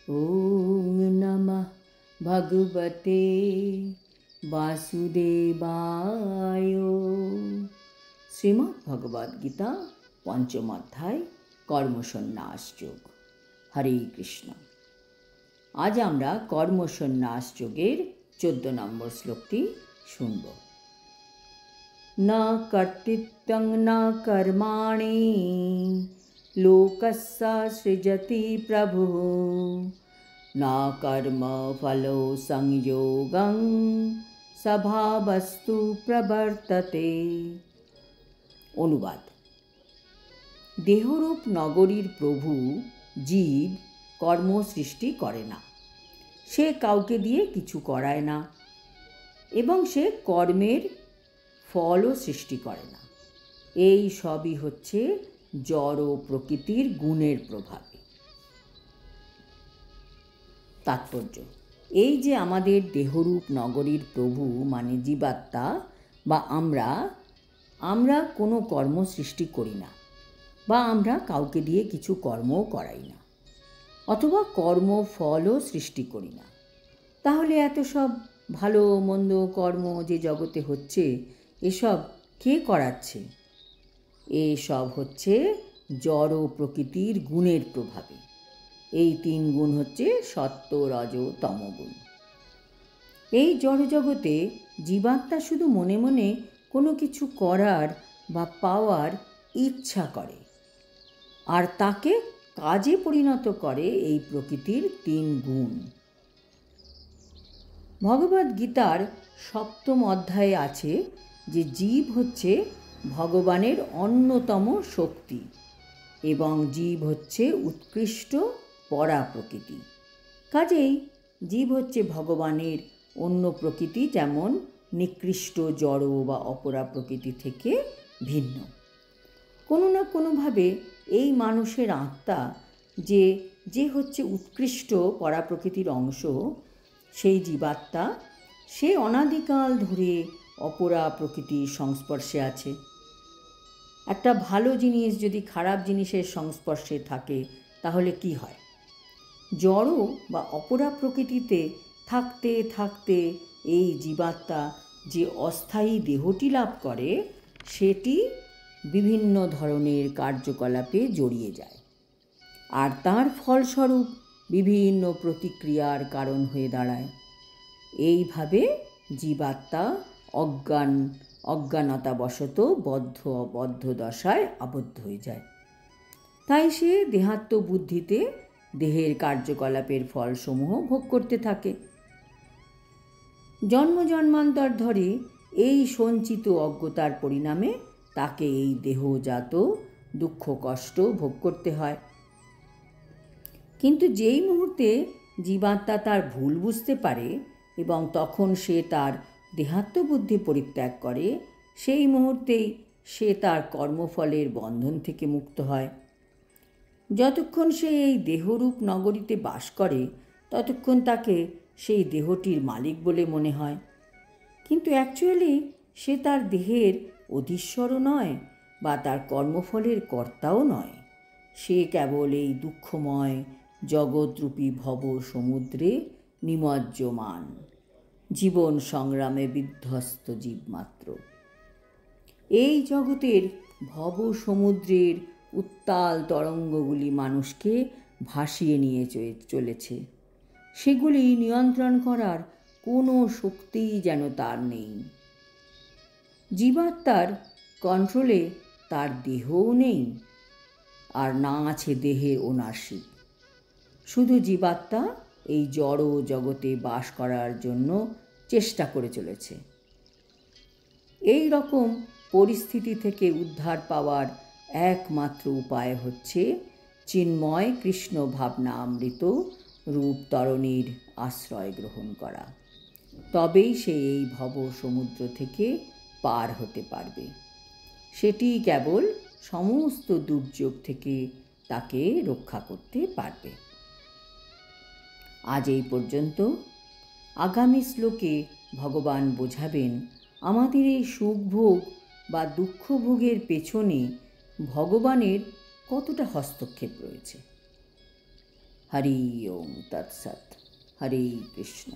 ওম নমঃ ভগবতে বাসুদেবায়। শ্রীমদ্ ভগবদ গীতা পঞ্চম অধ্যায় কর্মসন্ন্যাস যোগ। হরে কৃষ্ণ। আজ আমরা কর্মসন্ন্যাস যোগের 14 নম্বর শ্লোকটি শুনব। না কর্তৃত্বং না কর্মাণি লোকস্য সৃজতি প্রভু না কর্ম ফলো সংযোগং স্বভাবস্তু প্রবর্ততে। অনুবাদ: দেহরূপ নগরীর প্রভু জীব কর্ম সৃষ্টি করে না, সে কাউকে দিয়ে কিছু করায় না এবং সে কর্মের ফলও সৃষ্টি করে না। এই সবই হচ্ছে জড় প্রকৃতির গুণের প্রভাবে। তাৎপর্য: এই যে আমাদের দেহরূপ নগরীর প্রভু মানে জীবাত্মা বা আমরা কোনো কর্ম সৃষ্টি করি না বা আমরা কাউকে দিয়ে কিছু কর্মও করাই না অথবা কর্মফলও সৃষ্টি করি না। তাহলে এত সব ভালো মন্দ কর্ম যে জগতে হচ্ছে, এসব কে করাচ্ছে? এসব হচ্ছে জড় প্রকৃতির গুণের প্রভাবে। এই 3 গুণ হচ্ছে সত্ত্ব, রজ, তমগুণ। এই জড়জগতে জীবাত্মা শুধু মনে মনে কোনো কিছু করার বা পাওয়ার ইচ্ছা করে, আর তাকে কাজে পরিণত করে এই প্রকৃতির 3 গুণ। ভগবদ গীতার 7ম অধ্যায়ে আছে যে জীব হচ্ছে ভগবানের অন্যতম শক্তি এবং জীব হচ্ছে উৎকৃষ্ট পরা প্রকৃতি। কাজেই জীব হচ্ছে ভগবানের অন্য প্রকৃতি, যেমন নিকৃষ্ট জড় বা অপরা প্রকৃতি থেকে ভিন্ন। কোনো না কোনোভাবে এই মানুষের আত্মা যে হচ্ছে উৎকৃষ্ট পরা প্রকৃতির অংশ, সেই জীবাত্মা, সে অনাদিকাল ধরে অপরা প্রকৃতির সংস্পর্শে আছে। একটা ভালো জিনিস যদি খারাপ জিনিসের সংস্পর্শে থাকে তাহলে কি হয়? জড় বা অপরা প্রকৃতিতে থাকতে থাকতে এই জীবাত্মা যে অস্থায়ী দেহটি লাভ করে, সেটি বিভিন্ন ধরনের কার্যকলাপে জড়িয়ে যায় আর তার ফলস্বরূপ বিভিন্ন প্রতিক্রিয়ার কারণ হয়ে দাঁড়ায়। এইভাবে জীবাত্মা অজ্ঞানতাবশত বদ্ধ দশায় আবদ্ধ হয়ে যায়। তাই সে দেহাত্মবুদ্ধিতে দেহের কার্যকলাপের ফলসমূহ ভোগ করতে থাকে। জন্ম জন্মান্তর ধরে এই সঞ্চিত অজ্ঞতার পরিণামে তাকে এই দেহজাত দুঃখ কষ্ট ভোগ করতে হয়। কিন্তু যেই মুহূর্তে জীবাত্মা তার ভুল বুঝতে পারে এবং তখন সে তার দেহাত্মবুদ্ধি পরিত্যাগ করে, সেই মুহূর্তেই সে তার কর্মফলের বন্ধন থেকে মুক্ত হয়। যতক্ষণ সে এই দেহরূপ নগরীতে বাস করে ততক্ষণ তাকে সেই দেহটির মালিক বলে মনে হয়, কিন্তু অ্যাকচুয়ালি সে তার দেহের অধীশ্বরও নয় বা তার কর্মফলের কর্তাও নয়। সে কেবল এই দুঃখময় জগৎরূপী ভব সমুদ্রে নিমজ্জমান জীবন সংগ্রামে বিধ্বস্ত জীব মাত্র। এই জগতের ভব সমুদ্রের উত্তাল তরঙ্গগুলি মানুষকে ভাসিয়ে নিয়ে চলেছে। সেগুলি নিয়ন্ত্রণ করার কোনো শক্তিই যেন তার নেই। জীবাত্মার কন্ট্রোলে তার দেহও নেই, আর না আছে দেহের ওনারশিপ। শুধু জীবাত্মা এই জড় জগতে বাস করার জন্য চেষ্টা করে চলেছে। এই রকম পরিস্থিতি থেকে উদ্ধার পাওয়ার একমাত্র উপায় হচ্ছে চিন্ময় কৃষ্ণ ভাবনামৃত রূপ তরণীর আশ্রয় গ্রহণ করা। তবেই সে এই ভব সমুদ্র থেকে পার হতে পারবে। সেটি কেবল সমস্ত দুর্যোগ থেকে তাকে রক্ষা করতে পারবে। আজ এই পর্যন্ত। আগামী শ্লোকে ভগবান বোঝাবেন আমাদের এই সুখভোগ বা দুঃখভোগের পেছনে ভগবানের কতটা হস্তক্ষেপ রয়েছে। হরি ওম তৎসৎ। হরে কৃষ্ণ।